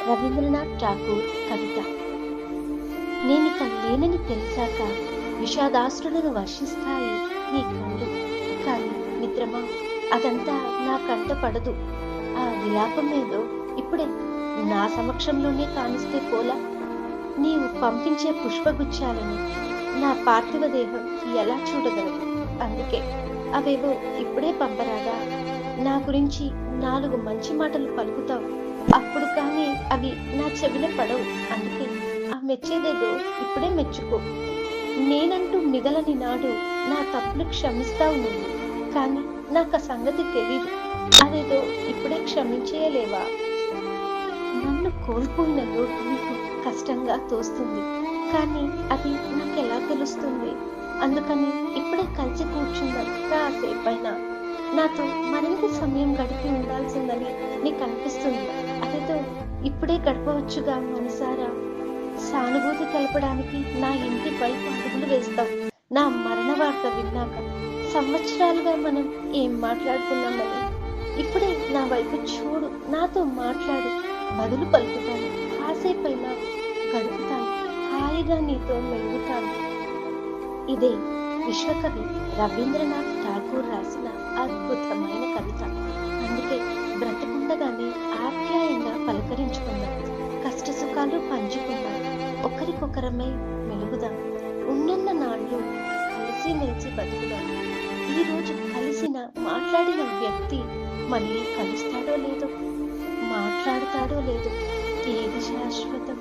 రవీంద్రనాథ్ ఠాగూర్ కవిత. నేనిక లేనని తెలిసాక విషాదాశ్రులను వర్షిస్తాయి నీ కళ్ళు. కానీ మిత్రమా, అదంతా నా కంట పడదు. ఆ విలాపం ఏదో ఇప్పుడే నా సమక్షంలోనే కానిస్తే పోలా. నీవు పంపించే పుష్పగుచ్చాలని నా పార్థివ దేహం ఎలా చూడగలదు? అందుకే అవేవో ఇప్పుడే పంపరాదా? నా గురించి 4 మంచి మాటలు పలుకుతావు, అప్పుడు కానీ అవి నా చెవిన పడవు. అందుకే ఆ మెచ్చేదేదో ఇప్పుడే మెచ్చుకో. నేనంటూ మిగలని నాడు నా తప్పులు క్షమిస్తావు నువ్వు, కానీ నాకు ఆ సంగతి తెలీదు. అదేదో ఇప్పుడే క్షమించేయలేవా? నన్ను కోల్పోయిన లోటు నీకు కష్టంగా తోస్తుంది, కానీ అది నాకెలా తెలుస్తుంది? అందుకని ఇప్పుడే కలిసి కూర్చుందాం కాసేపైనా. నాతో మరింత సమయం గడిపి ఉండాల్సిందని నీకు అనిపిస్తుంది. అదేదో ఇప్పుడే గడపవచ్చుగా మనసారా. సానుభూతి తెలపడానికి నా ఇంటి వైపు అడుగులు వేస్తాం. నా మరణ వార్త విన్నాక సంవత్సరాలుగా మనం ఏం మాట్లాడుకున్నామని ఇప్పుడే నా వైపు చూడు, నాతో మాట్లాడు, బదులు పలుకుతాను. కాసేపైనా గడుపుతాను, హాయిగా నీతో మెలుగుతాను. ఇదే విశ్వకవి రవీంద్రనాథ్ ఠాగూర్ రాసిన అద్భుతమైన కవిత. అందుకే బ్రతికుండగానే ఆప్యాయంగా పలకరించుకుందాం, కష్ట సుఖాలు పంచుకుందాం, ఒకరికొకరమై మెలుగుదాం. ఉన్నన్న నాళ్ళు కలిసి మెలిసి బతుకుదాం. ఈరోజు కలిసిన మాట్లాడిన వ్యక్తి మళ్ళీ కలుస్తాడో లేదో, మాట్లాడతాడో లేదో, ఏది శాశ్వతం?